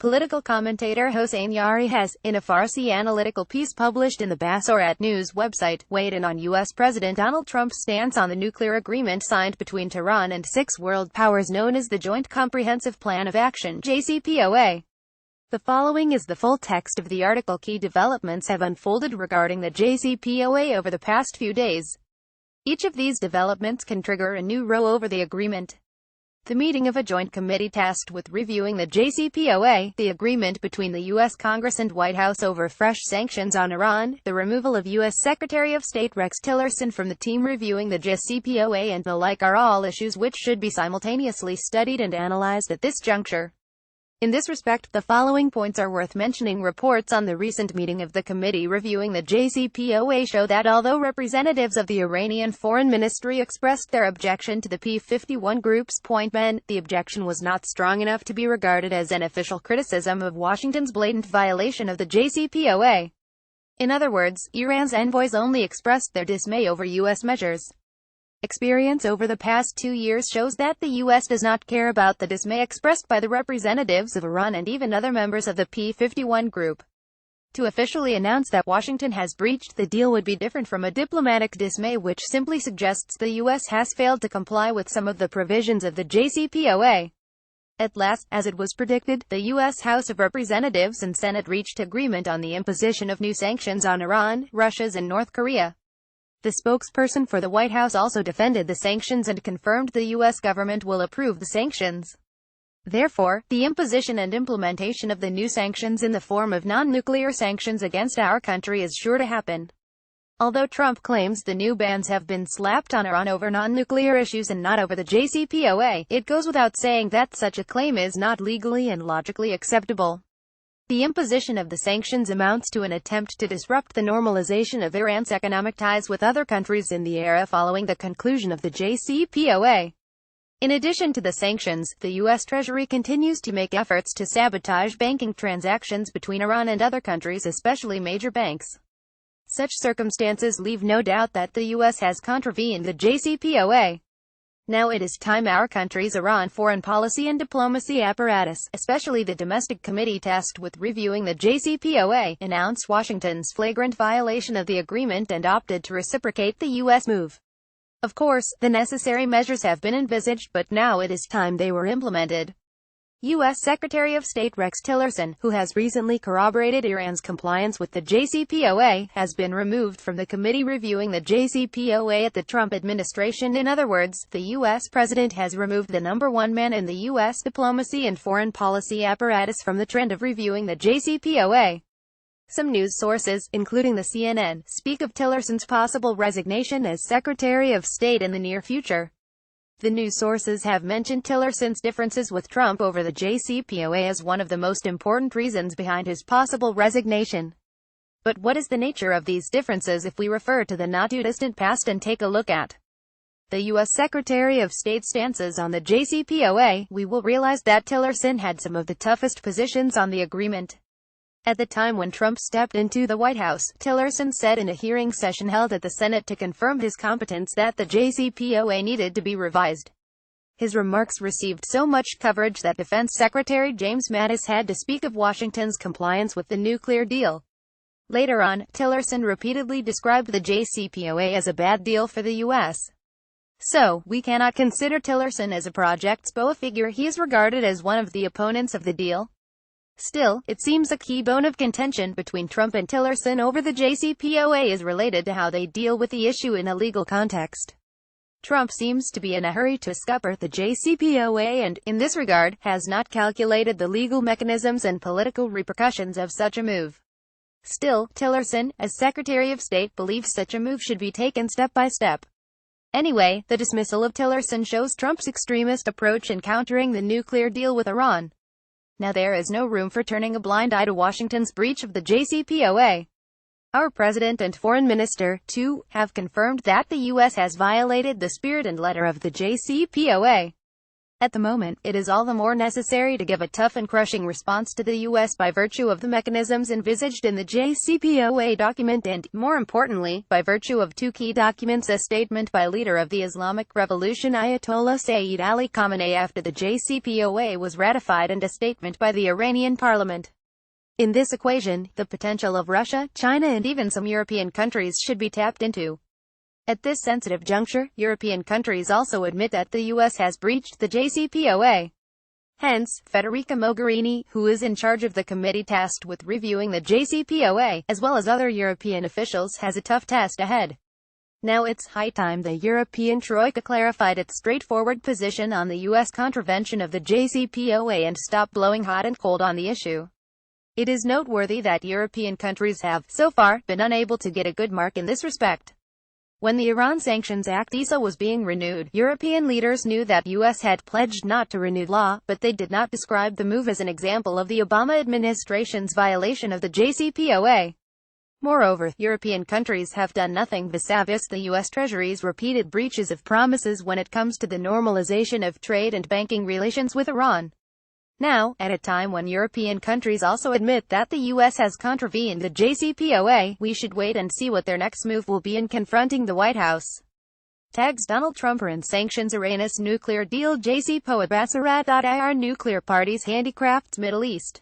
Political commentator Hossein Yari has, in a Farsi analytical piece published in the Basorat News website, weighed in on U.S. President Donald Trump's stance on the nuclear agreement signed between Tehran and 6 world powers known as the Joint Comprehensive Plan of Action (JCPOA). The following is the full text of the article. Key developments have unfolded regarding the JCPOA over the past few days. Each of these developments can trigger a new row over the agreement. The meeting of a joint committee tasked with reviewing the JCPOA, the agreement between the U.S. Congress and White House over fresh sanctions on Iran, the removal of U.S. Secretary of State Rex Tillerson from the team reviewing the JCPOA, and the like are all issues which should be simultaneously studied and analyzed at this juncture. In this respect, the following points are worth mentioning. Reports on the recent meeting of the committee reviewing the JCPOA show that although representatives of the Iranian Foreign Ministry expressed their objection to the P-51 group's appointment, the objection was not strong enough to be regarded as an official criticism of Washington's blatant violation of the JCPOA. In other words, Iran's envoys only expressed their dismay over U.S. measures. Experience over the past 2 years shows that the U.S. does not care about the dismay expressed by the representatives of Iran and even other members of the P-51 group. To officially announce that Washington has breached the deal would be different from a diplomatic dismay which simply suggests the U.S. has failed to comply with some of the provisions of the JCPOA. At last, as it was predicted, the U.S. House of Representatives and Senate reached agreement on the imposition of new sanctions on Iran, Russia, and North Korea. The spokesperson for the White House also defended the sanctions and confirmed the U.S. government will approve the sanctions. Therefore, the imposition and implementation of the new sanctions in the form of non-nuclear sanctions against our country is sure to happen. Although Trump claims the new bans have been slapped on Iran over non-nuclear issues and not over the JCPOA, it goes without saying that such a claim is not legally and logically acceptable. The imposition of the sanctions amounts to an attempt to disrupt the normalization of Iran's economic ties with other countries in the era following the conclusion of the JCPOA. In addition to the sanctions, the U.S. Treasury continues to make efforts to sabotage banking transactions between Iran and other countries, especially major banks. Such circumstances leave no doubt that the U.S. has contravened the JCPOA. Now it is time our country's Iran foreign policy and diplomacy apparatus, especially the domestic committee tasked with reviewing the JCPOA, announced Washington's flagrant violation of the agreement and opted to reciprocate the U.S. move. Of course, the necessary measures have been envisaged, but now it is time they were implemented. U.S. Secretary of State Rex Tillerson, who has recently corroborated Iran's compliance with the JCPOA, has been removed from the committee reviewing the JCPOA at the Trump administration. In other words, the U.S. president has removed the number one man in the U.S. diplomacy and foreign policy apparatus from the trend of reviewing the JCPOA. Some news sources, including the CNN, speak of Tillerson's possible resignation as Secretary of State in the near future. The news sources have mentioned Tillerson's differences with Trump over the JCPOA as one of the most important reasons behind his possible resignation. But what is the nature of these differences if we refer to the not-too-distant past and take a look at the U.S. Secretary of State's stances on the JCPOA, we will realize that Tillerson had some of the toughest positions on the agreement. At the time when Trump stepped into the White House, Tillerson said in a hearing session held at the Senate to confirm his competence that the JCPOA needed to be revised. His remarks received so much coverage that Defense Secretary James Mattis had to speak of Washington's compliance with the nuclear deal. Later on, Tillerson repeatedly described the JCPOA as a bad deal for the U.S. So, we cannot consider Tillerson as a Project SPOA figure. He is regarded as one of the opponents of the deal. Still, it seems a key bone of contention between Trump and Tillerson over the JCPOA is related to how they deal with the issue in a legal context. Trump seems to be in a hurry to scupper the JCPOA and, in this regard, has not calculated the legal mechanisms and political repercussions of such a move. Still, Tillerson, as Secretary of State, believes such a move should be taken step by step. Anyway, the dismissal of Tillerson shows Trump's extremist approach in countering the nuclear deal with Iran. Now there is no room for turning a blind eye to Washington's breach of the JCPOA. Our President and Foreign Minister, too, have confirmed that the U.S. has violated the spirit and letter of the JCPOA. At the moment, it is all the more necessary to give a tough and crushing response to the U.S. by virtue of the mechanisms envisaged in the JCPOA document and, more importantly, by virtue of two key documents: a statement by leader of the Islamic Revolution Ayatollah Sayyid Ali Khamenei after the JCPOA was ratified, and a statement by the Iranian parliament. In this equation, the potential of Russia, China and even some European countries should be tapped into. At this sensitive juncture, European countries also admit that the U.S. has breached the JCPOA. Hence, Federica Mogherini, who is in charge of the committee tasked with reviewing the JCPOA, as well as other European officials, has a tough task ahead. Now it's high time the European Troika clarified its straightforward position on the U.S. contravention of the JCPOA and stop blowing hot and cold on the issue. It is noteworthy that European countries have, so far, been unable to get a good mark in this respect. When the Iran Sanctions Act (ISA) was being renewed, European leaders knew that U.S. had pledged not to renew law, but they did not describe the move as an example of the Obama administration's violation of the JCPOA. Moreover, European countries have done nothing vis-a-vis the U.S. Treasury's repeated breaches of promises when it comes to the normalization of trade and banking relations with Iran. Now, at a time when European countries also admit that the U.S. has contravened the JCPOA, we should wait and see what their next move will be in confronting the White House. Tags Donald Trump and sanctions Iran's nuclear deal. JCPOA Basarat.ir Nuclear parties handicrafts Middle East.